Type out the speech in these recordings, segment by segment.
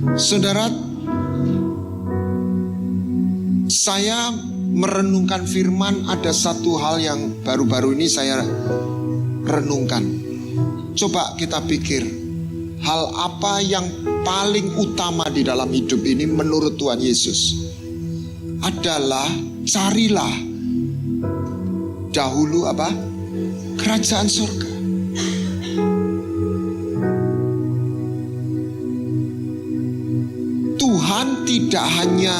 Saudara, saya merenungkan firman, ada satu hal yang baru-baru ini saya renungkan. Coba kita pikir, hal apa yang paling utama di dalam hidup ini menurut Tuhan Yesus? Adalah carilah dahulu apa? Kerajaan surga. Tuhan tidak hanya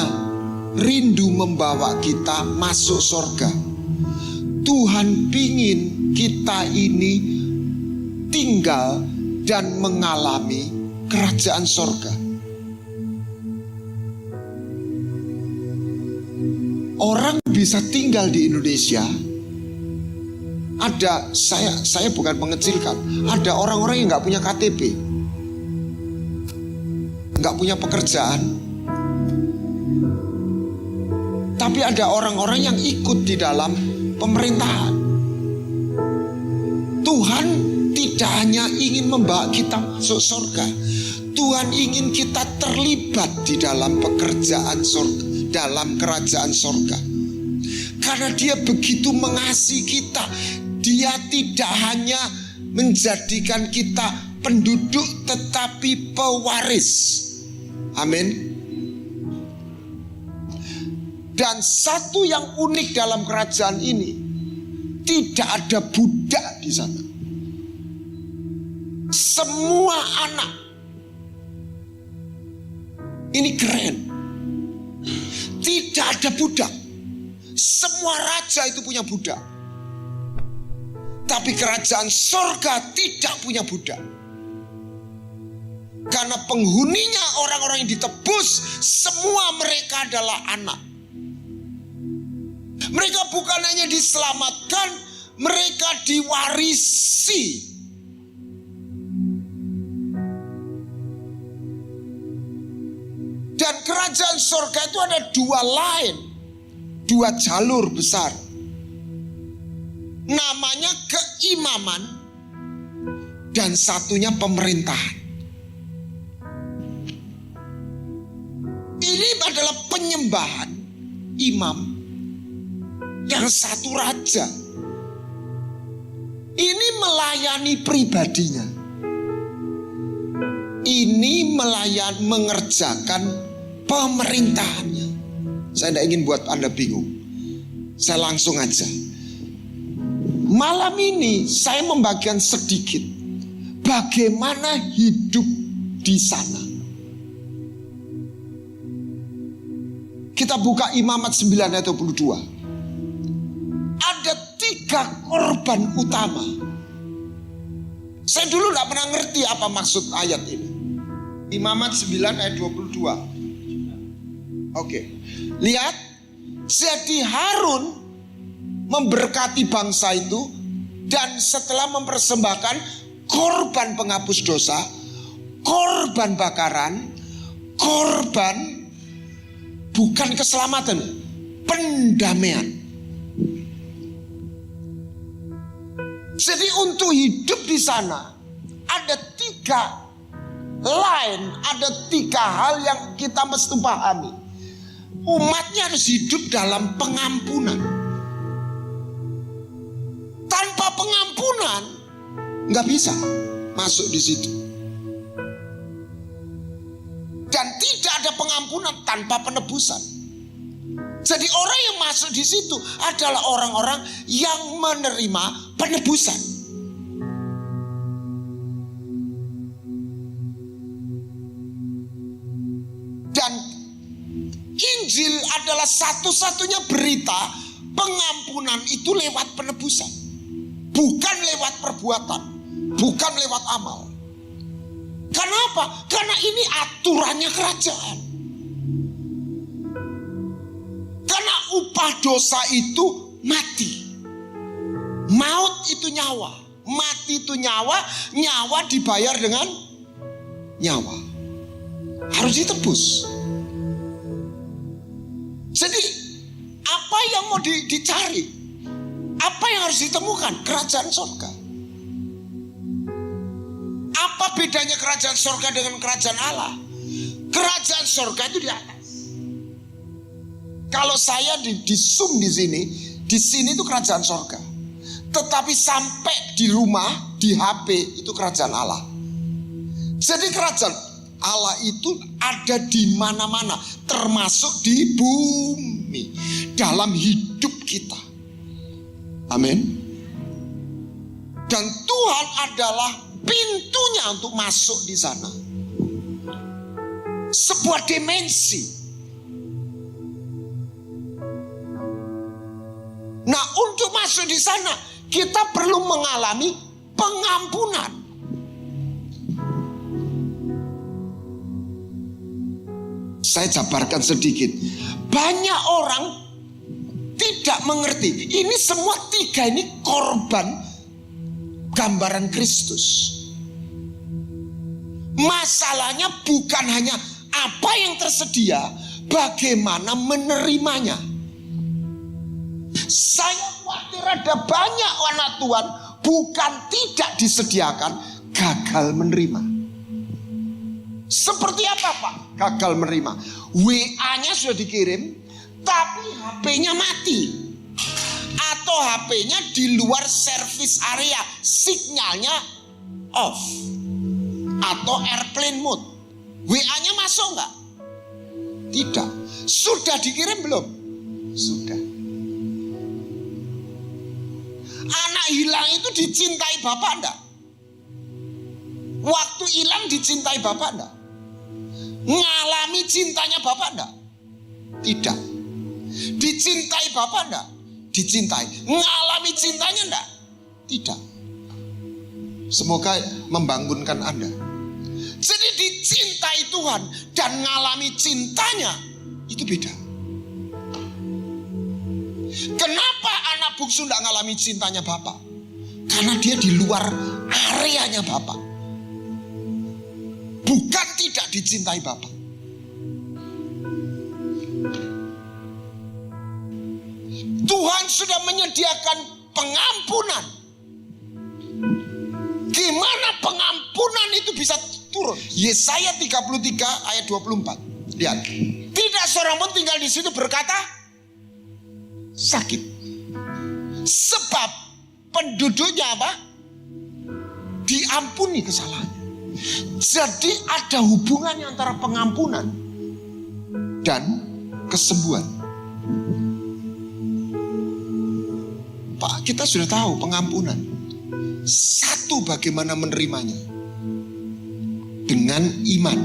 rindu membawa kita masuk surga. Tuhan pingin kita ini tinggal dan mengalami kerajaan surga. Orang bisa tinggal di Indonesia. Ada, saya bukan mengecilkan, ada orang-orang yang nggak punya KTP, nggak punya pekerjaan, tapi ada orang-orang yang ikut di dalam pemerintahan. Tuhan tidak hanya ingin membawa kita masuk surga, Tuhan ingin kita terlibat di dalam pekerjaan surga, dalam kerajaan surga. Karena Dia begitu mengasihi kita, Dia tidak hanya menjadikan kita penduduk tetapi pewaris. Amin. Dan satu yang unik dalam kerajaan ini, tidak ada budak di sana. Semua anak. Ini keren. Tidak ada budak. Semua raja itu punya budak. Tapi kerajaan surga tidak punya budak. Karena penghuninya orang-orang yang ditebus, semua mereka adalah anak. Mereka bukan hanya diselamatkan, mereka diwarisi. Dan kerajaan surga itu ada dua line, dua jalur besar. Namanya keimaman dan satunya pemerintahan. Ini adalah penyembahan imam, yang satu raja. Ini melayani pribadinya. Ini mengerjakan pemerintahannya. Saya tidak ingin buat Anda bingung. Saya langsung aja. Malam ini saya membagikan sedikit bagaimana hidup di sana. Kita buka Imamat 9 ayat 22. Ada 3 korban utama. Saya dulu tidak pernah ngerti apa maksud ayat ini. Imamat 9 ayat 22. Oke. Lihat, jadi Harun memberkati bangsa itu, dan setelah mempersembahkan korban penghapus dosa, korban bakaran, korban bukan keselamatan, pendamaian. Jadi untuk hidup di sana ada 3 line, ada 3 hal yang kita mesti pahami. Umatnya harus hidup dalam pengampunan. Tanpa pengampunan nggak bisa masuk di situ. Dan tidak ada pengampunan tanpa penebusan. Jadi orang yang masuk di situ adalah orang-orang yang menerima penebusan. Dan Injil adalah satu-satunya berita pengampunan itu lewat penebusan. Bukan lewat perbuatan, bukan lewat amal. Kenapa? Karena ini aturannya kerajaan. Karena upah dosa itu mati. Maut itu nyawa, mati itu nyawa, nyawa dibayar dengan nyawa. Harus ditebus. Jadi apa yang mau dicari? Apa yang harus ditemukan? Kerajaan surga. Apa bedanya kerajaan surga dengan kerajaan Allah? Kerajaan sorga itu di atas. Kalau saya di zoom di sini itu kerajaan sorga. Tetapi sampai di rumah, di HP itu kerajaan Allah. Jadi kerajaan Allah itu ada di mana-mana, termasuk di bumi, dalam hidup kita. Amin. Dan Tuhan adalah pintunya untuk masuk di sana. Sebuah dimensi. Nah, untuk masuk di sana kita perlu mengalami pengampunan. Saya jabarkan sedikit. Banyak orang tidak mengerti. Ini semua tiga ini korban gambaran Kristus. Masalahnya bukan hanya apa yang tersedia, bagaimana menerimanya. Saya khawatir ada banyak anak Tuhan bukan tidak disediakan, gagal menerima. Seperti apa Pak? Gagal menerima. WA-nya sudah dikirim, tapi HP-nya mati. Atau HP-nya di luar service area, sinyalnya off. Atau airplane mode. WA-nya masuk nggak? Tidak. Sudah dikirim belum? Sudah. Anak hilang itu dicintai bapak enggak? Waktu hilang dicintai bapak enggak? Ngalami cintanya bapak enggak? Tidak. Dicintai bapak enggak? Dicintai. Ngalami cintanya enggak? Tidak. Semoga membangunkan Anda. Jadi dicintai Tuhan dan ngalami cintanya itu beda. Kenapa anak bungsu enggak ngalami cintanya bapak? Karena dia di luar areanya bapak. Bukan tidak dicintai bapak. Tuhan sudah menyediakan pengampunan. Gimana pengampunan itu bisa turun? Yesaya 33 ayat 24. Lihat. Tidak seorang pun tinggal di situ berkata sakit. Sebab penduduknya apa? Diampuni kesalahannya. Jadi ada hubungannya antara pengampunan dan kesembuhan. Pak, kita sudah tahu pengampunan. Satu, bagaimana menerimanya? Dengan iman.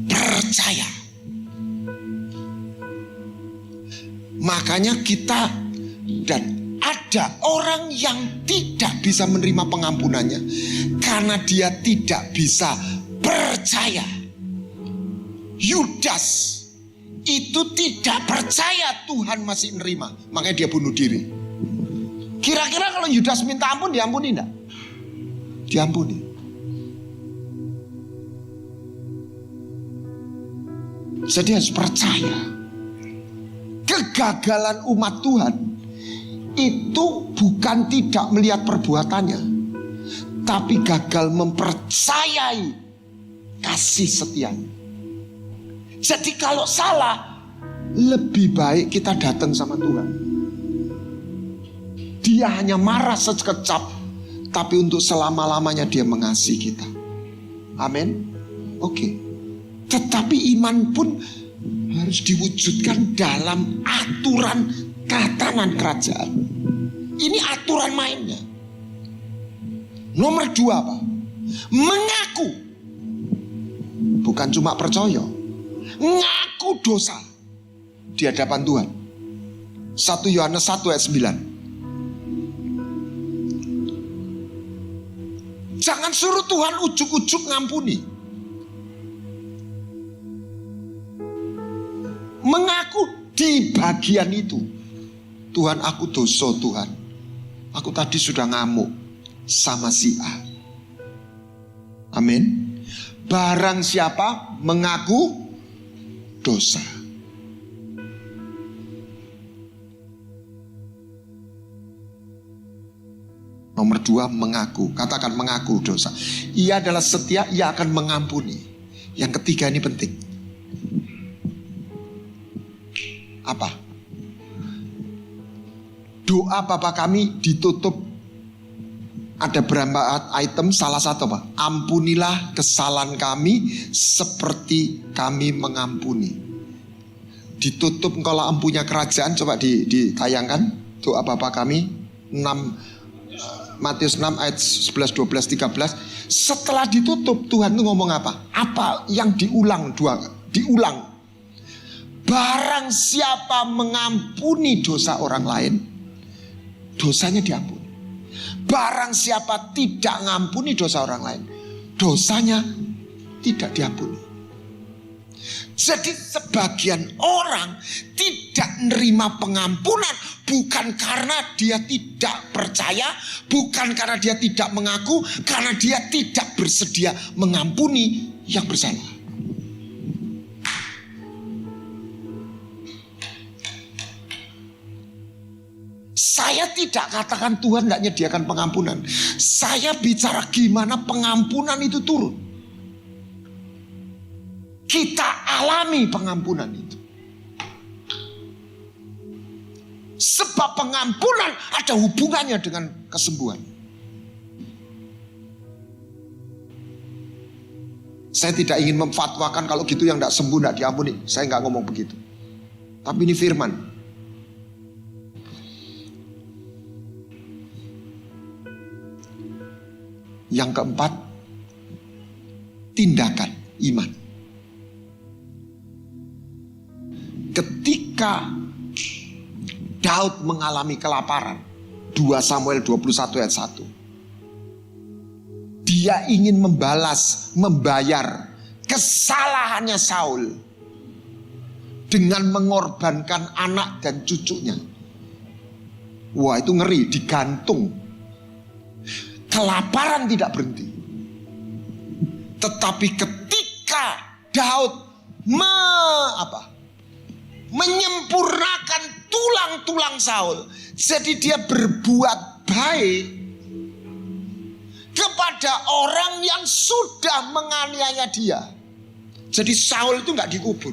Percaya. Makanya kita dan ada orang yang tidak bisa menerima pengampunannya karena dia tidak bisa percaya. Yudas itu tidak percaya Tuhan masih menerima, makanya dia bunuh diri. Kira-kira kalau Yudas minta ampun, diampuni enggak? Diampuni. Jadi harus percaya. Kegagalan umat Tuhan itu bukan tidak melihat perbuatannya, tapi gagal mempercayai kasih setianya. Jadi kalau salah, lebih baik kita datang sama Tuhan. Dia hanya marah sekejap, tapi untuk selama-lamanya dia mengasihi kita. Amin. Oke. Tetapi iman pun harus diwujudkan dalam aturan tatanan kerajaan. Ini aturan mainnya. Nomor 2 apa? Mengaku. Bukan cuma percaya. Ngaku dosa di hadapan Tuhan. 1 Yohanes 1 ayat 9. Jangan suruh Tuhan ujuk-ujuk ngampuni. Mengaku di bagian itu. Tuhan, aku dosa Tuhan. Aku tadi sudah ngamuk sama si A. Amin. Barang siapa mengaku dosa. Nomor 2, mengaku. Katakan mengaku dosa. Ia adalah setia, ia akan mengampuni. Yang ketiga ini penting. Apa? Doa Bapa kami ditutup ada berapa item, salah satu apa? Ampunilah kesalahan kami seperti kami mengampuni. Ditutup engkau lah empunya kerajaan. Coba ditayangkan doa Bapa kami 6 Matius 6 ayat 11, 12, 13. Setelah ditutup Tuhan itu ngomong apa? Apa yang diulang? Diulang. Barang siapa mengampuni dosa orang lain, dosanya diampuni. Barang siapa tidak mengampuni dosa orang lain, dosanya tidak diampuni. Jadi sebagian orang tidak menerima pengampunan bukan karena dia tidak percaya, bukan karena dia tidak mengaku, karena dia tidak bersedia mengampuni yang bersalah. Saya tidak katakan Tuhan tidak menyediakan pengampunan. Saya bicara gimana pengampunan itu turun. Kita alami pengampunan itu. Sebab pengampunan ada hubungannya dengan kesembuhan. Saya tidak ingin memfatwakan kalau gitu yang tidak sembuh tidak diampuni. Saya nggak ngomong begitu. Tapi ini firman. Yang keempat, tindakan iman. Ketika Daud mengalami kelaparan, 2 Samuel 21 ayat 1. Dia ingin membayar kesalahannya Saul dengan mengorbankan anak dan cucunya. Wah, itu ngeri, digantung. Kelaparan tidak berhenti. Tetapi ketika Daud menyempurnakan tulang-tulang Saul, jadi dia berbuat baik kepada orang yang sudah menganiaya dia. Jadi Saul itu nggak dikubur,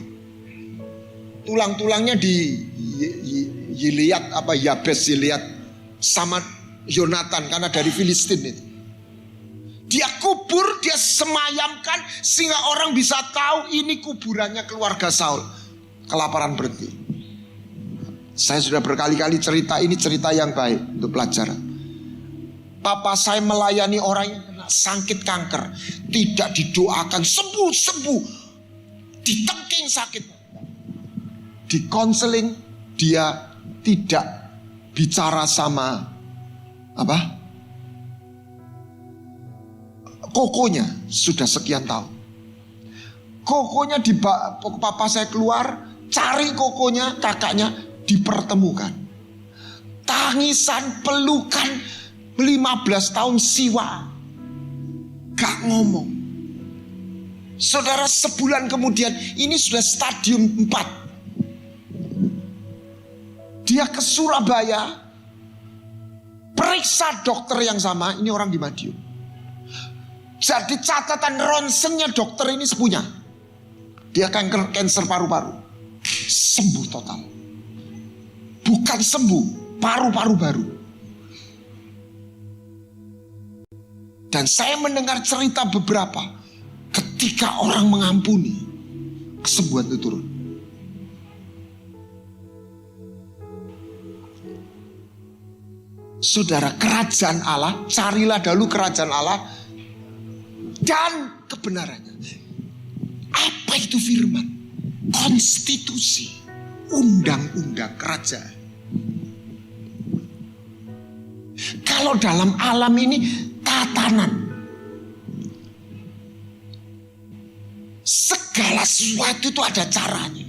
tulang-tulangnya Yabes Gilead sama Yonatan karena dari Filistin itu. Dia kubur, dia semayamkan sehingga orang bisa tahu ini kuburannya keluarga Saul. Kelaparan berhenti. Saya sudah berkali-kali cerita, ini cerita yang baik untuk pelajaran. Papa saya melayani orang yang kena sakit kanker, tidak didoakan sembuh, ditengking sakit, di konseling dia tidak bicara sama kokonya sudah sekian tahun. Kokonya papa saya keluar, cari kokonya, kakaknya dipertemukan. Tangisan, pelukan, 15 tahun siwa, gak ngomong. Saudara, sebulan kemudian ini sudah stadium 4. Dia ke Surabaya, periksa dokter yang sama, ini orang di Madiun. Jadi catatan ronsennya dokter ini punya. Dia kanker paru-paru. Sembuh total. Bukan sembuh, paru-paru baru. Dan saya mendengar cerita beberapa. Ketika orang mengampuni, kesembuhan itu turun. Saudara, kerajaan Allah, carilah dahulu kerajaan Allah dan kebenarannya. Apa itu firman? Konstitusi, undang-undang kerajaan. Kalau dalam alam ini tatanan, segala sesuatu itu ada caranya.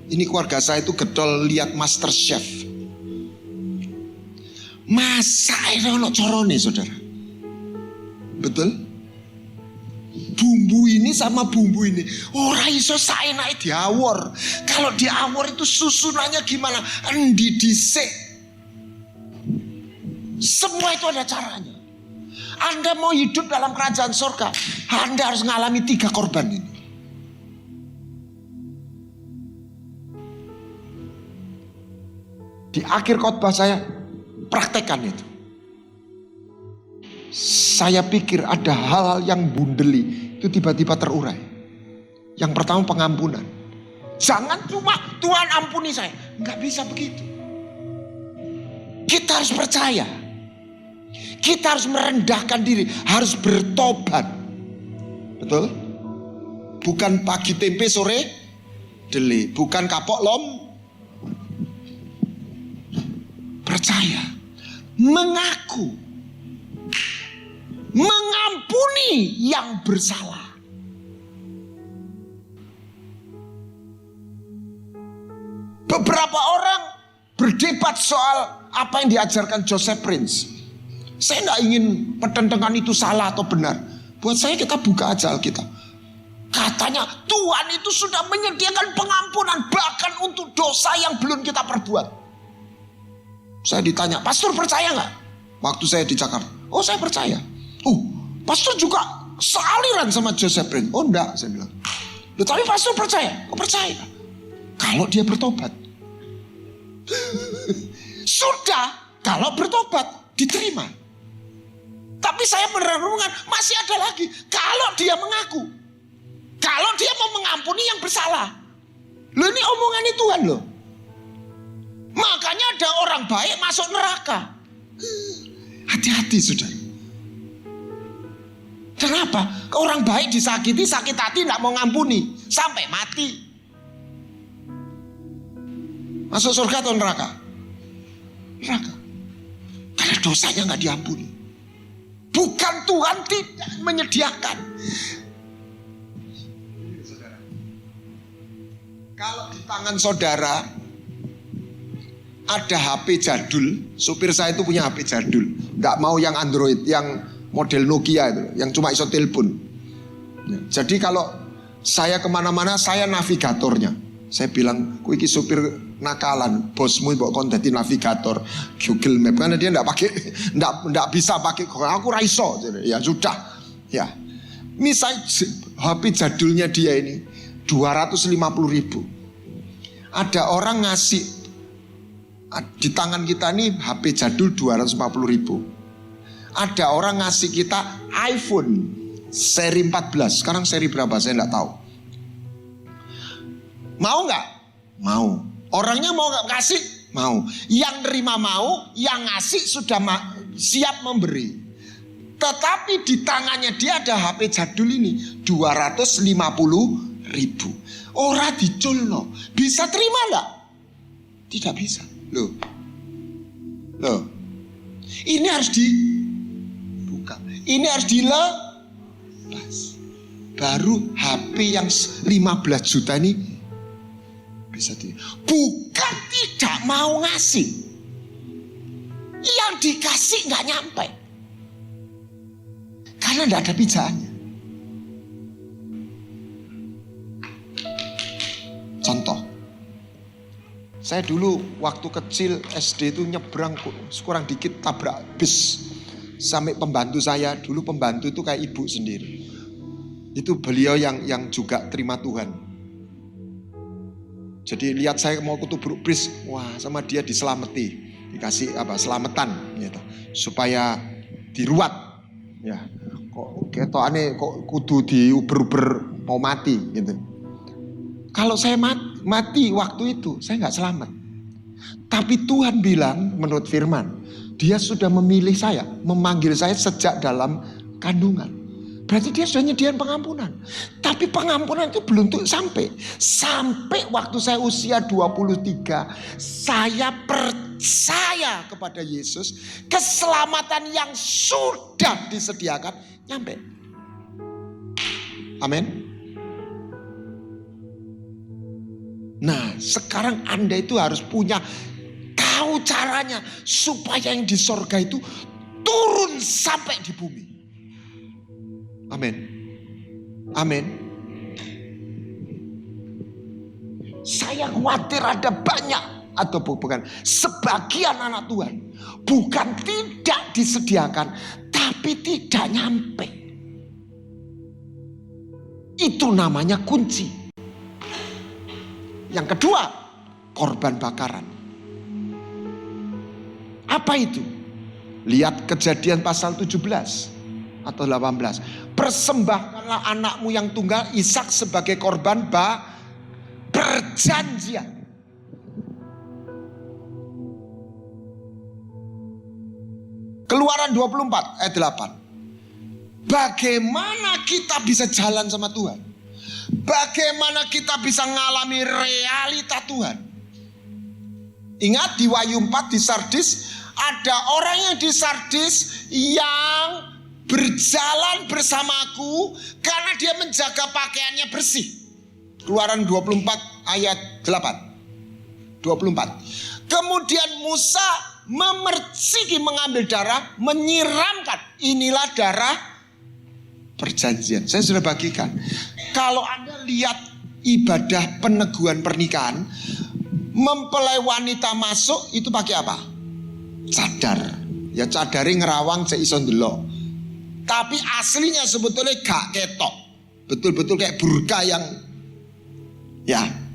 Ini keluarga saya itu gedol lihat Master Chef. Masak itu ono corone, saudara. Betul? Bumbu ini sama bumbu ini ora iso saenake diawor. Kalau diawor itu susunannya gimana? Endi dhisik. Semua itu ada caranya. Anda mau hidup dalam kerajaan surga, Anda harus mengalami 3 korban ini. Di akhir khotbah saya praktekkan itu. Saya pikir ada hal-hal yang bundeli itu tiba-tiba terurai. Yang pertama pengampunan. Jangan cuma Tuhan ampuni saya. Nggak bisa begitu. Kita harus percaya. Kita harus merendahkan diri. Harus bertobat. Betul? Bukan pagi tempe sore deli. Bukan kapok lom. Percaya. Mengaku. Mengampuni yang bersalah. Beberapa orang berdebat soal apa yang diajarkan Joseph Prince. Saya tidak ingin pertentangan itu salah atau benar. Buat saya kita buka aja Alkitab. Katanya Tuhan itu sudah menyediakan pengampunan bahkan untuk dosa yang belum kita perbuat. Saya ditanya, pastor percaya nggak? Waktu saya di Jakarta. Oh saya percaya. Oh pastor juga sealiran sama Joseph Prince. Oh enggak, saya bilang. Tapi pastor percaya? Oh percaya. Kalau dia bertobat. Sudah, kalau bertobat diterima. Tapi saya merenungkan masih ada lagi. Kalau dia mengaku, kalau dia mau mengampuni yang bersalah. Loh ini omongan Tuhan loh. Makanya ada orang baik masuk neraka. Hati-hati sudah. Kenapa? Orang baik disakiti, sakit hati tidak mau ngampuni sampai mati. Masuk surga atau neraka? Neraka. Karena dosanya nggak diampuni. Bukan Tuhan tidak menyediakan. Kalau di tangan saudara ada HP jadul, supir saya itu punya HP jadul, nggak mau yang Android, yang model Nokia itu, yang cuma iso telepon. Jadi kalau saya kemana-mana, saya navigatornya. Saya bilang, ku iki supir nakalan, bosmu mbok kon dadi navigator Google Map, karena dia ndak bisa pakai, aku raiso. Ya sudah, ya. Misal HP jadulnya dia ini 250.000. Ada orang ngasih di tangan kita nih HP jadul 250.000. Ada orang ngasih kita iPhone seri 14. Sekarang seri berapa saya enggak tahu. Mau nggak? Mau. Orangnya mau nggak kasih? Mau. Yang nerima mau, yang ngasih sudah siap memberi. Tetapi di tangannya dia ada HP jadul ini 250.000. Ora diculno. Bisa terima nggak? Tidak bisa. Loh. Ini harus dibuka. Ini harus dilepas. Baru HP yang 15 juta ini bisa bukan tidak mau ngasih, yang dikasih nggak nyampe karena nggak ada pijaannya. Contoh, saya dulu waktu kecil SD itu nyebrang kurang dikit tabrak bis sampai pembantu saya, dulu pembantu itu kayak ibu sendiri. Itu beliau yang juga terima Tuhan. Jadi lihat saya mau ketubruk bis, wah sama dia diselamati, dikasih selamatan gitu, supaya diruat. Ya, kok ketokane kok kudu diuber-uber mau mati gitu. Kalau saya mati waktu itu, saya nggak selamat. Tapi Tuhan bilang menurut firman, Dia sudah memilih saya, memanggil saya sejak dalam kandungan. Berarti dia sudah nyediain pengampunan. Tapi pengampunan itu belum sampai. Sampai waktu saya usia 23, saya percaya kepada Yesus. Keselamatan yang sudah disediakan nyampe. Amin. Nah sekarang Anda itu harus tahu caranya supaya yang di sorga itu turun sampai di bumi. Amin. Amin. Saya khawatir ada banyak atau bukan sebagian anak Tuhan bukan tidak disediakan, tapi tidak nyampe. Itu namanya kunci. Yang kedua, korban bakaran. Apa itu? Lihat Kejadian pasal 17 atau 18. Persembahkanlah anakmu yang tunggal Ishak sebagai korban perjanjian. Keluaran 24 ayat 8. Bagaimana kita bisa jalan sama Tuhan? Bagaimana kita bisa mengalami realita Tuhan? Ingat di Wahyu 4 di Sardis, ada orang yang di Sardis yang berjalan bersamaku karena dia menjaga pakaiannya bersih. Keluaran 24 ayat 8. 24. Kemudian Musa memerciki, mengambil darah, menyiramkan. Inilah darah perjanjian. Saya sudah bagikan. Kalau Anda lihat ibadah peneguhan pernikahan, mempelai wanita masuk itu pakai apa? Cadar. Ya cadari ngerawang cek iso ndelok. Tapi aslinya sebetulnya gak ketok. Betul-betul kayak burka yang ya.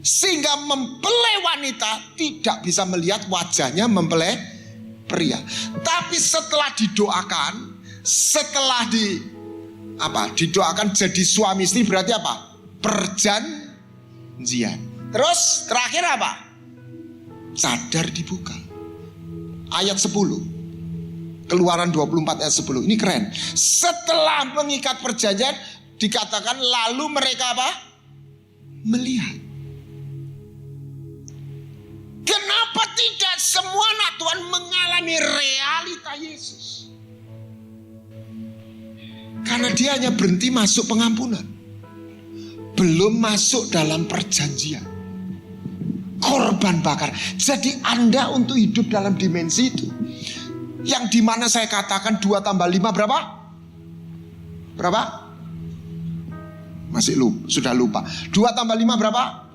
Sehingga mempelai wanita tidak bisa melihat wajahnya mempelai pria. Tapi setelah didoakan, didoakan jadi suami istri, berarti apa? Perjanjian. Terus terakhir apa? Cadar dibuka. Ayat 10. Keluaran 24 ayat 10. Ini keren. Setelah mengikat perjanjian, dikatakan lalu mereka apa? Melihat. Kenapa tidak semua anak Tuhan mengalami realita Yesus? Karena dia hanya berhenti masuk pengampunan, belum masuk dalam perjanjian. Korban bakar. Jadi Anda untuk hidup dalam dimensi itu, yang dimana saya katakan 2 tambah 5 berapa? Berapa? Masih lupa, sudah lupa. 2 tambah 5 berapa?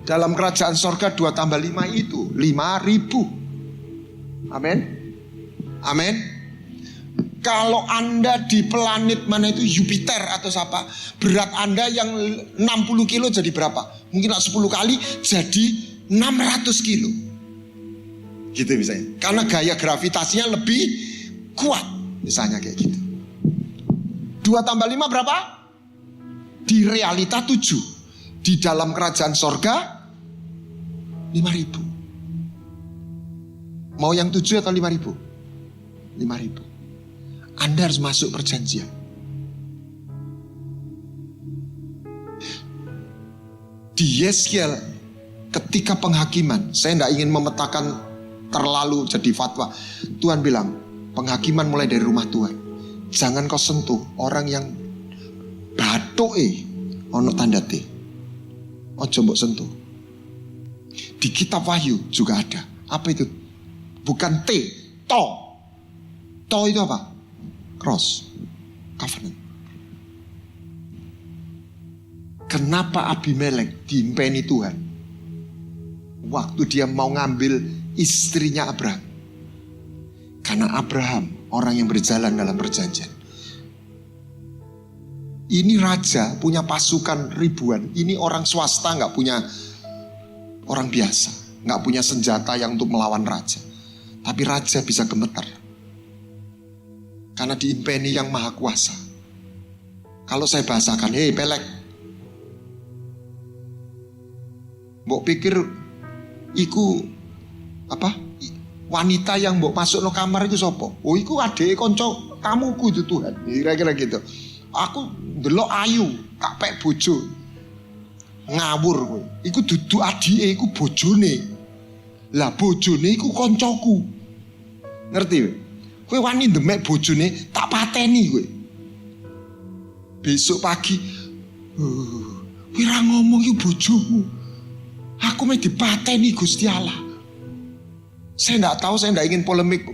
Dalam kerajaan sorga 2 tambah 5 itu 5.000. Amin. Amin. Kalau Anda di planet mana itu, Jupiter atau siapa, berat Anda yang 60 kilo jadi berapa? Mungkin 10 kali jadi 600 kilo. Gitu misalnya. Karena gaya gravitasinya lebih kuat. Misalnya kayak gitu. 2 tambah 5 berapa? Di realita 7. Di dalam kerajaan sorga 5.000. Mau yang 7 atau 5.000? 5.000. Anda harus masuk perjanjian. Di Yeskiel ketika penghakiman, saya tidak ingin memetakan terlalu jadi fatwa. Tuhan bilang, penghakiman mulai dari rumah Tuhan. Jangan kau sentuh orang yang batuk ono tanda T. Ojo mbok sentuh. Di kitab Wahyu juga ada. Apa itu? Bukan T, To. To itu apa? Cross, covenant. Kenapa Abimelek diimpeni Tuhan? Waktu dia mau ngambil istrinya Abraham. Karena Abraham orang yang berjalan dalam perjanjian. Ini raja punya pasukan ribuan. Ini orang swasta, gak punya orang biasa, gak punya senjata yang untuk melawan raja. Tapi raja bisa gemetar karena diimpeni yang maha kuasa. Kalau saya bahasakan, hei Pelek, mbok pikir iku apa? Wanita yang mbok masuk no kamar itu sopo? Oh iku adek konco kamuku itu Tuhan. Kira-kira gitu. Aku ndelok ayu, tak pek bojo. Ngawur kowe. Iku dudu adike, iku bojone. Lah bojone iku koncoku. Ngerti? Kowe wani ndemek bojone, tak pateni kowe. Besok pagi, kowe ra ngomong iki bojomu. Aku mau dipateni Gusti Allah. Saya tidak tahu, saya tidak ingin polemik,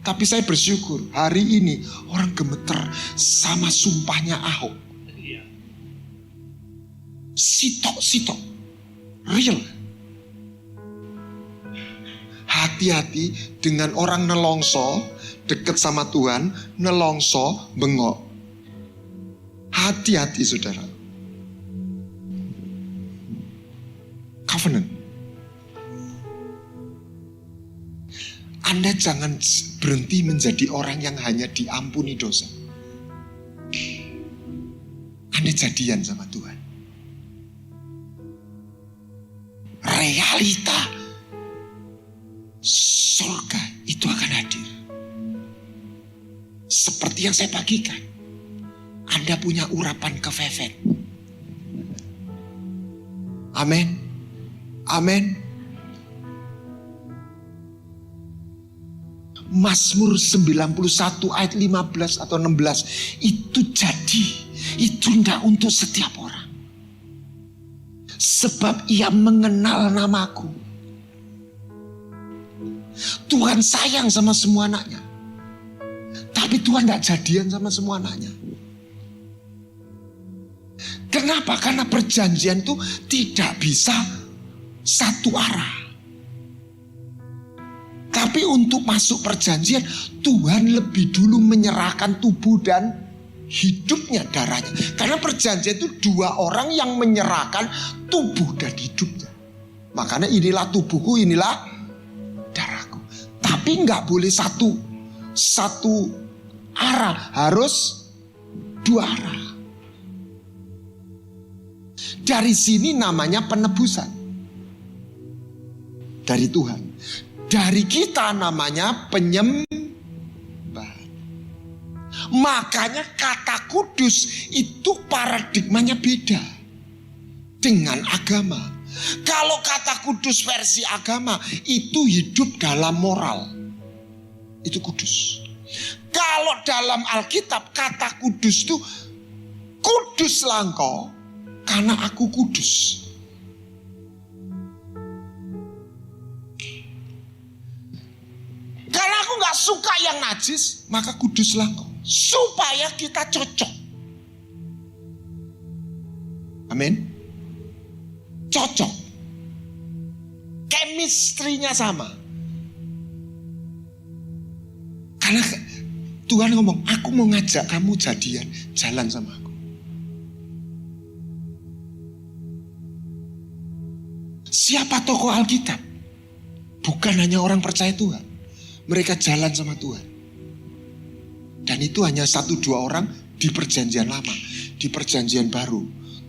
tapi saya bersyukur hari ini orang gemeter sama sumpahnya Ahok. Sitok, real. hati-hati dengan orang nelongso deket sama Tuhan, nelongso bengok. Hati-hati saudara. Covenant. Anda jangan berhenti menjadi orang yang hanya diampuni dosa. Anda jadian sama Tuhan. Realita surga itu akan hadir. Seperti yang saya bagikan. Anda punya urapan kefefet. Amin. Amin. Mazmur 91 ayat 15 atau 16 itu jadi. Itu tidak untuk setiap orang. Sebab ia mengenal namaku. Tuhan sayang sama semua anaknya. Tapi Tuhan tidak jadian sama semua anaknya. Kenapa? Karena perjanjian itu tidak bisa satu arah. Tapi untuk masuk perjanjian, Tuhan lebih dulu menyerahkan tubuh dan hidupnya, darahnya. Karena perjanjian itu dua orang yang menyerahkan tubuh dan hidupnya. Makanya inilah tubuhku, inilah darahku. Tapi nggak boleh satu arah, harus dua arah. Dari sini namanya penebusan dari Tuhan. Dari kita namanya penyembahan. Makanya kata kudus itu paradigmanya beda dengan agama. Kalau kata kudus versi agama itu hidup dalam moral. Itu kudus. Kalau dalam Alkitab kata kudus itu kuduslah engkau karena aku kudus. Karena aku gak suka yang najis, maka kuduslah engkau. Supaya kita cocok. Amin. Cocok. Chemistry-nya sama. Karena Tuhan ngomong, aku mau ngajak kamu jadian, jalan sama aku. Siapa tokoh Alkitab? Bukan hanya orang percaya Tuhan. Mereka jalan sama Tuhan. Dan itu hanya 1-2 orang di perjanjian lama. Di perjanjian baru,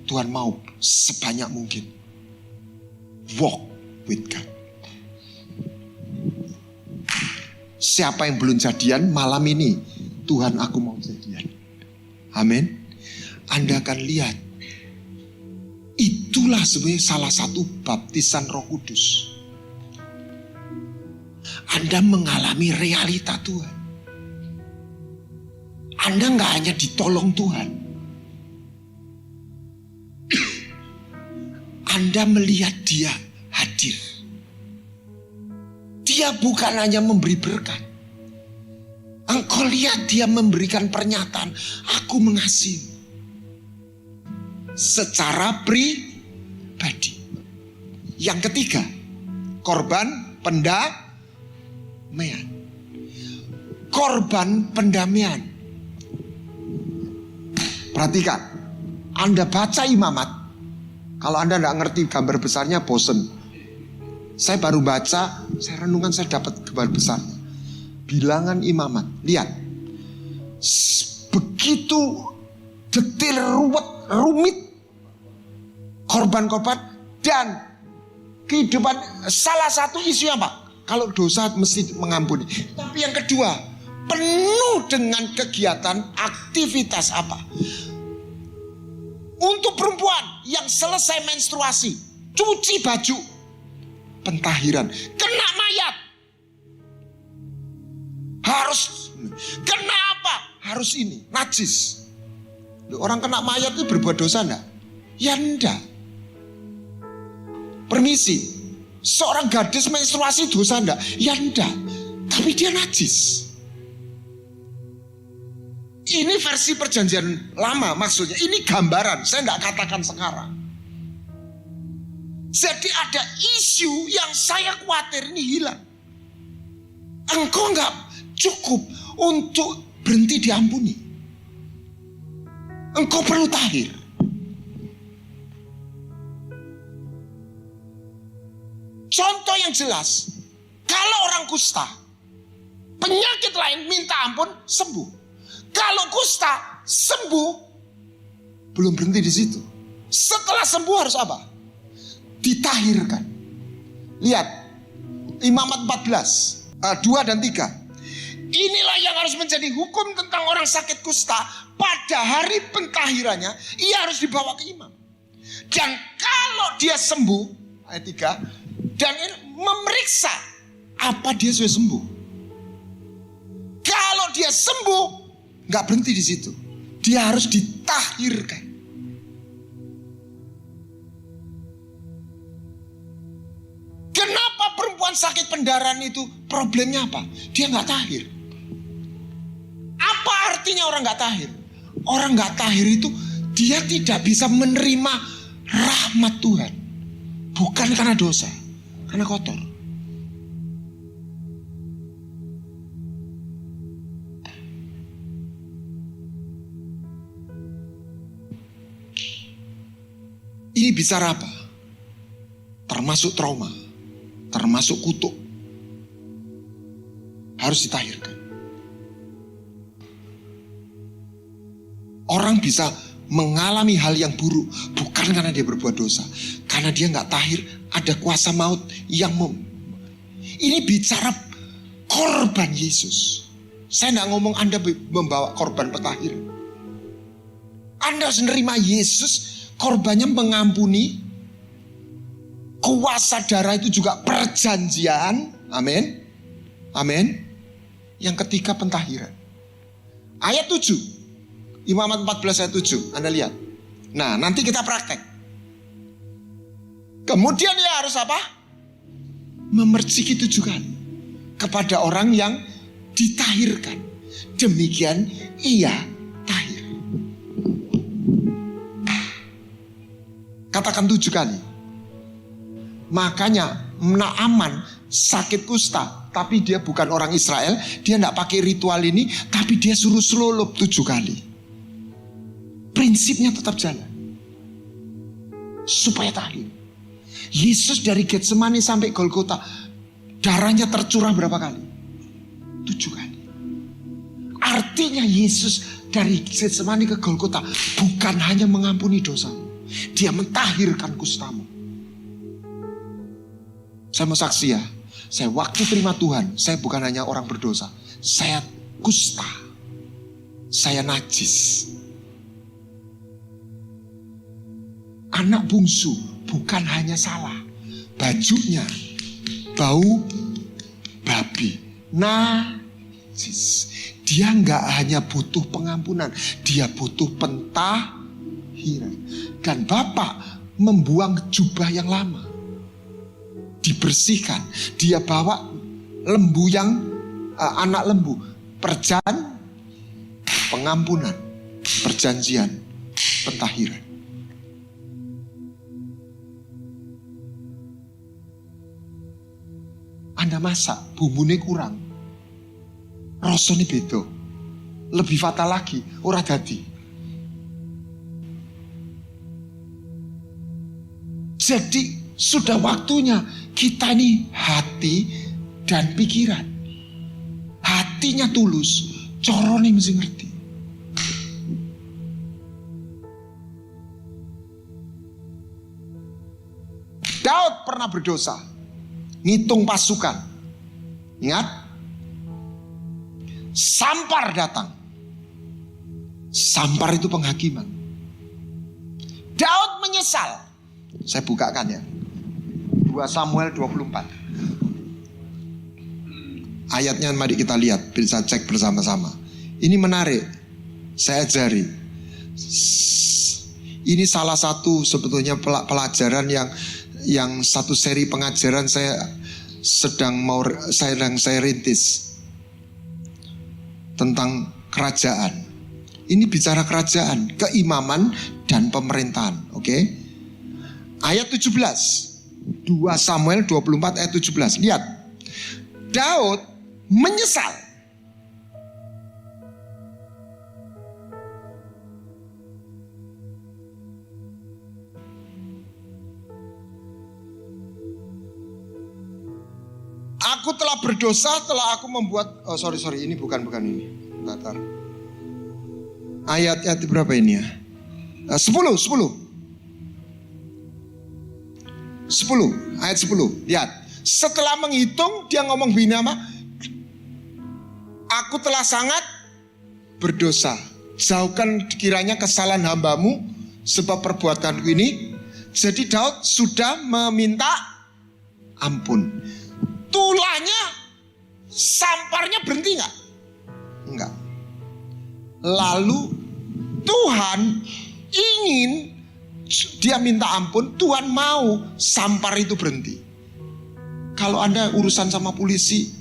Tuhan mau sebanyak mungkin. Walk with God. Siapa yang belum jadian malam ini, Tuhan aku mau jadian. Amin. Anda akan lihat. Itulah sebenarnya salah satu baptisan Roh Kudus. Anda mengalami realita Tuhan. Anda gak hanya ditolong Tuhan. Anda melihat dia hadir. Dia bukan hanya memberi berkat. Engkau lihat dia memberikan pernyataan, aku mengasihi. Secara pribadi. Yang ketiga, korban pendamaian. Korban pendamaian. Perhatikan, Anda baca Imamat. Kalau Anda tidak ngerti gambar besarnya, bosen. Saya baru baca, saya renungan, saya dapat gambar besarnya. Bilangan Imamat, lihat. Begitu detail, rumit. Korban-korban dan kehidupan. Salah satu isu apa? Kalau dosa mesti mengampuni. Tapi yang kedua, penuh dengan kegiatan aktivitas apa? Untuk perempuan yang selesai menstruasi, cuci baju, pentahiran, kena mayat. Harus, kenapa? Harus ini, najis. Orang kena mayat itu berbuat dosa enggak? Ya enggak. Permisi, seorang gadis menstruasi dosa enggak? Ya enggak. Tapi dia najis. Ini versi perjanjian lama maksudnya. Ini gambaran, saya enggak katakan sekarang. Jadi ada isu yang saya khawatir ini hilang. Engkau nggak cukup untuk berhenti diampuni. Engkau perlu tahir. Contoh yang jelas, kalau orang kusta, penyakit lain minta ampun, sembuh. Kalau kusta sembuh, belum berhenti di situ. Setelah sembuh harus apa? Ditahirkan. Lihat, Imamat 14, 2 dan 3. Inilah yang harus menjadi hukum tentang orang sakit kusta. Pada hari pentahirannya, ia harus dibawa ke imam. Dan kalau dia sembuh, ayat 3, dan memeriksa apa dia sudah sembuh. Kalau dia sembuh, nggak berhenti di situ. Dia harus ditahirkan. Kenapa perempuan sakit pendarahan itu problemnya apa? Dia nggak tahir. Apa artinya orang nggak tahir? Orang nggak tahir itu dia tidak bisa menerima rahmat Tuhan. Bukan karena dosa, karena kotor. Ini bicara apa? Termasuk trauma, termasuk kutuk. Harus ditahirkan. Orang bisa mengalami hal yang buruk bukan karena dia berbuat dosa, karena dia nggak tahir. Ada kuasa maut yang ini bicara korban Yesus. Saya nggak ngomong Anda membawa korban petahir. Anda harus menerima Yesus, korbannya mengampuni. Kuasa darah itu juga perjanjian. Amin. Amin. Yang ketiga pentahiran. Ayat 7. Imamat 14 ayat 7. Anda lihat. Nah, nanti kita praktek. Kemudian dia harus apa? Memerciki 7 kali kepada orang yang ditahirkan. Demikian ia tahir. Katakan 7 kali. Makanya Naaman sakit kusta, tapi dia bukan orang Israel. Dia tidak pakai ritual ini, tapi dia suruh selulup 7 kali. Prinsipnya tetap jalan supaya tahir. Yesus dari Getsemani sampai Golgota, darahnya tercurah berapa kali? 7 kali. Artinya Yesus dari Getsemani ke Golgota bukan hanya mengampuni dosamu, dia mentahirkan kustamu. Saya mau saksi ya, saya waktu terima Tuhan, saya bukan hanya orang berdosa, saya kusta, saya najis. Anak bungsu bukan hanya salah, bajunya bau babi, najis. Dia nggak hanya butuh pengampunan, dia butuh pentahiran. Dan Bapak membuang jubah yang lama, dibersihkan. Dia bawa lembu yang anak lembu, pengampunan, perjanjian, pentahiran. Anda masak, bumbunya kurang, rasanya beda, lebih fatal lagi, ora dadi. Jadi sudah waktunya kita ini hati dan pikiran. Hatinya tulus, corone mesti ngerti. Daud pernah berdosa, ngitung pasukan. Ingat? Sampar datang. Sampar itu penghakiman. Daud menyesal. Saya bukakan ya. 2 Samuel 24. Ayatnya mari kita lihat, bisa cek bersama-sama. Ini menarik. Saya ajari. Ini salah satu sebetulnya pelajaran yang satu seri pengajaran sedang saya rintis tentang kerajaan. Ini bicara kerajaan, keimaman dan pemerintahan, oke? Ayat 17. 2 Samuel 24 ayat 17. Lihat. Daud menyesal. Aku telah berdosa setelah aku membuat, ini bukan ini. Bentar. Ayat berapa ini ya? 10 ayat 10. Lihat. Setelah menghitung dia ngomong begini apa? Aku telah sangat berdosa. Jauhkan kiranya kesalahan hambamu sebab perbuatanku ini. Jadi Daud sudah meminta ampun. Tulahnya, samparnya berhenti nggak? Enggak. Lalu Tuhan ingin dia minta ampun, Tuhan mau sampar itu berhenti. Kalau Anda urusan sama polisi,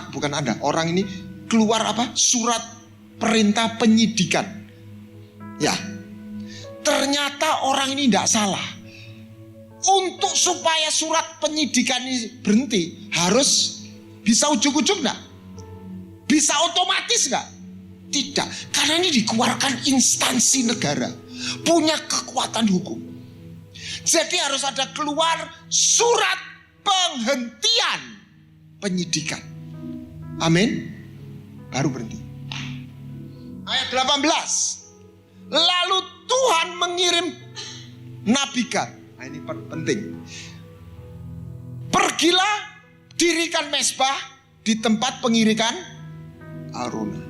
bukan Anda, orang ini keluar surat perintah penyidikan. Ya, ternyata orang ini tidak salah. Untuk supaya surat penyidikan ini berhenti, harus bisa ujug-ujug enggak? Bisa otomatis enggak? Tidak, karena ini dikeluarkan instansi negara, punya kekuatan hukum. Jadi harus ada keluar surat penghentian penyidikan. Amin. Baru berhenti. Ayat 18. Lalu Tuhan mengirim Nabi Gad. Nah, ini penting. Pergilah dirikan mezbah di tempat pengirikan Arauna.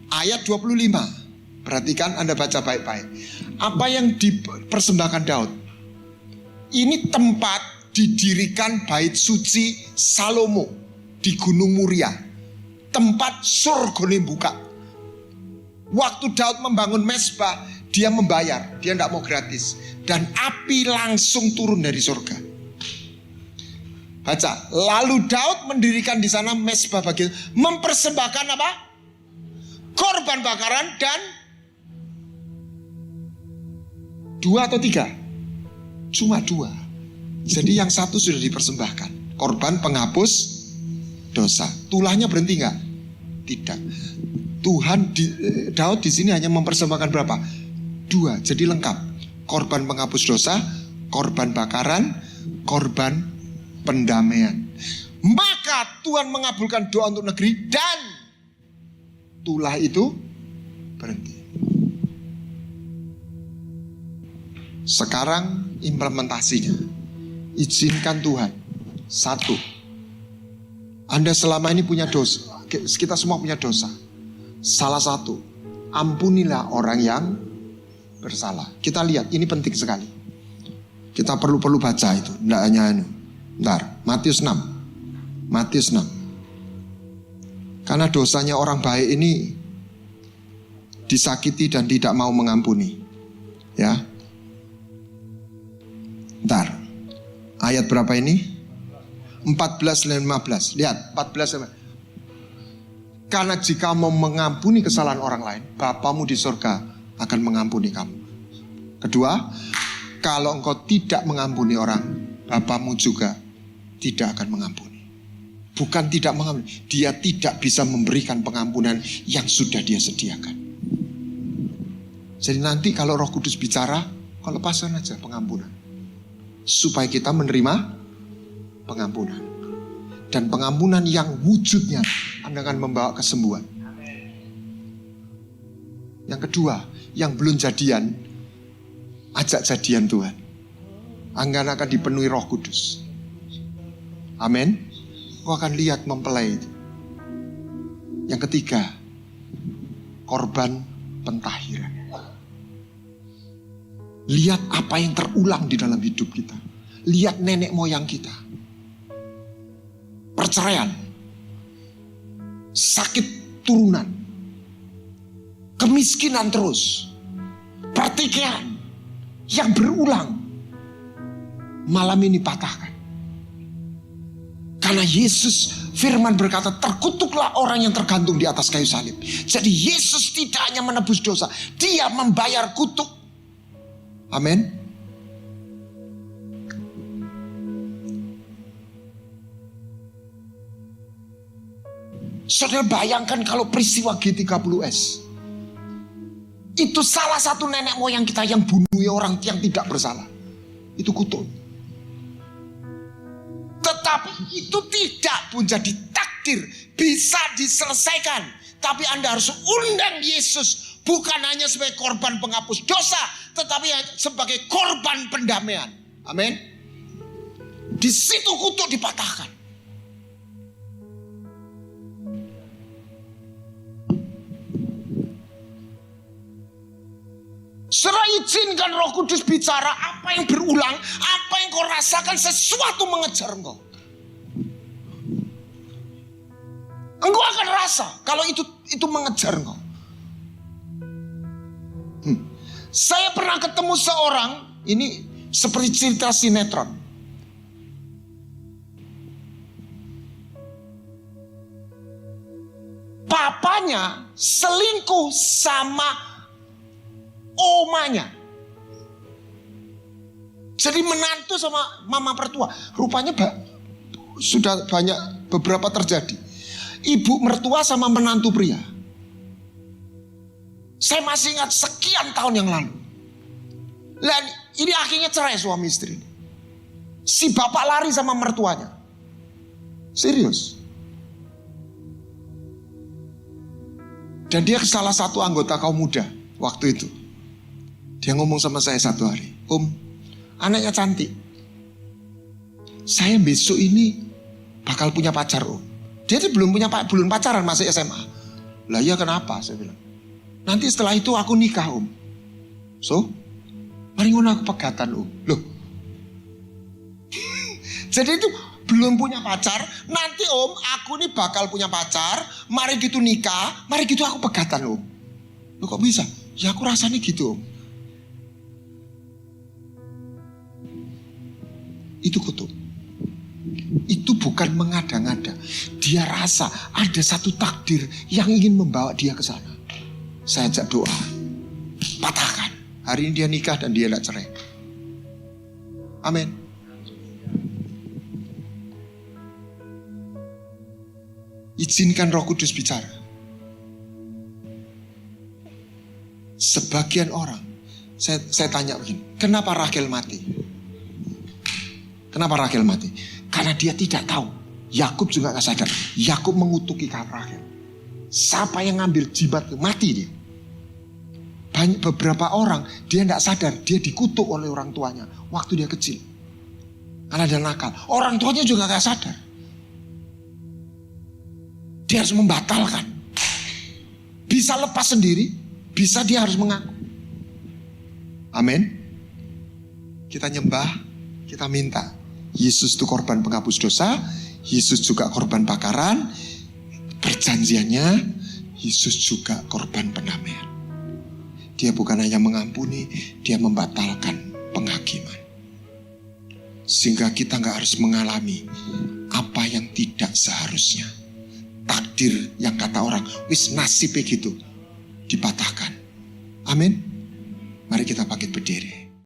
Ayat 25. Perhatikan, Anda baca baik-baik. Apa yang dipersembahkan Daud? Ini tempat didirikan bait suci Salomo di Gunung Muria. Tempat surga buka. Waktu Daud membangun mezbah, dia membayar, dia tidak mau gratis. Dan api langsung turun dari surga. Baca. Lalu Daud mendirikan di sana mezbah bagi mempersembahkan apa? Korban bakaran dan 2 atau 3? Cuma 2. Jadi yang satu sudah dipersembahkan. Korban penghapus dosa. Tulahnya berhenti nggak? Tidak. Daud di sini hanya mempersembahkan berapa? 2. Jadi lengkap. Korban penghapus dosa, korban bakaran, korban pendamaian. Maka Tuhan mengabulkan doa untuk negeri dan tulah itu berhenti. Sekarang implementasinya. Izinkan Tuhan. 1. Anda selama ini punya dosa. Kita semua punya dosa. Salah satu, ampunilah orang yang bersalah. Kita lihat, ini penting sekali. Kita perlu baca itu. Tidak hanya ini. Bentar, Matius 6. Karena dosanya orang baik ini disakiti dan tidak mau mengampuni. Ya. Bentar. Ayat berapa ini? 14 dan 15. Lihat, 14. Karena jika mau mengampuni kesalahan orang lain, Bapamu di surga akan mengampuni kamu. Kedua, kalau engkau tidak mengampuni orang, Bapamu juga tidak akan mengampuni. Bukan tidak mengampuni, dia tidak bisa memberikan pengampunan yang sudah dia sediakan. Jadi nanti kalau Roh Kudus bicara, kau lepaskan aja pengampunan. Supaya kita menerima pengampunan. Dan pengampunan yang wujudnya akan membawa kesembuhan. Yang kedua, yang belum jadian, ajak jadian Tuhan. Anggaran akan dipenuhi Roh Kudus. Amin. Kau akan lihat mempelai itu. Yang ketiga, korban pentahiran. Lihat apa yang terulang di dalam hidup kita. Lihat nenek moyang kita. Perceraian. Sakit turunan. Kemiskinan terus. Pertikaian yang berulang. Malam ini patahkan. Karena Yesus firman berkata, terkutuklah orang yang tergantung di atas kayu salib. Jadi Yesus tidak hanya menebus dosa, dia membayar kutuk. Amin. Saudara bayangkan kalau peristiwa G30S. Itu salah satu nenek moyang kita yang bunuh orang yang tidak bersalah. Itu kutuk. Tetapi itu tidak pun jadi takdir. Bisa diselesaikan. Tapi Anda harus undang Yesus. Bukan hanya sebagai korban penghapus dosa. Tetapi sebagai korban pendamaian. Amin. Di situ kutuk dipatahkan. Saudara, izinkan Roh Kudus bicara apa yang berulang, apa yang kau rasakan, sesuatu mengejar engkau. Engkau akan rasa kalau itu mengejar engkau. Saya pernah ketemu seorang, ini seperti cerita sinetron. Papanya selingkuh sama omanya. Jadi menantu sama mama mertua. Rupanya sudah banyak beberapa terjadi. Ibu mertua sama menantu pria. Saya masih ingat sekian tahun yang lalu. Dan ini akhirnya cerai suami istri. Si bapak lari sama mertuanya. Serius. Dan dia salah satu anggota kaum muda waktu itu. Dia ngomong sama saya satu hari, Om, anaknya cantik. Saya besok ini bakal punya pacar, Om. Dia belum pacaran, masih SMA. Lah ya kenapa? Saya bilang. Nanti setelah itu aku nikah, Om. So, mari ngono aku pegatan, Om. Loh. Jadi itu belum punya pacar. Nanti Om, aku nih bakal punya pacar. Mari gitu nikah, mari gitu aku pegatan, Om. Loh kok bisa? Ya aku rasanya gitu, Om. Itu kutuk. Itu bukan mengada-ngada. Dia rasa ada satu takdir yang ingin membawa dia ke sana. Saya ajak doa. Patahkan. Hari ini dia nikah dan dia tidak cerai. Amin. Izinkan Roh Kudus bicara. Sebagian orang, saya tanya begini, kenapa Rahel mati? Kenapa Rahel mati? Karena dia tidak tahu. Yakub juga gak sadar. Yakub mengutuki Rahel. Siapa yang ngambil jimat mati dia. Beberapa orang dia tidak sadar. Dia dikutuk oleh orang tuanya waktu dia kecil. Karena dia nakal. Orang tuanya juga gak sadar. Dia harus membatalkan. Bisa lepas sendiri. Bisa dia harus mengaku. Amin. Kita nyembah. Kita minta. Yesus itu korban penghapus dosa. Yesus juga korban bakaran. Perjanjiannya, Yesus juga korban pendamaian. Dia bukan hanya mengampuni, dia membatalkan penghakiman. Sehingga kita gak harus mengalami apa yang tidak seharusnya. Takdir yang kata orang, wis nasibnya gitu, dipatahkan. Amin. Mari kita bangkit berdiri.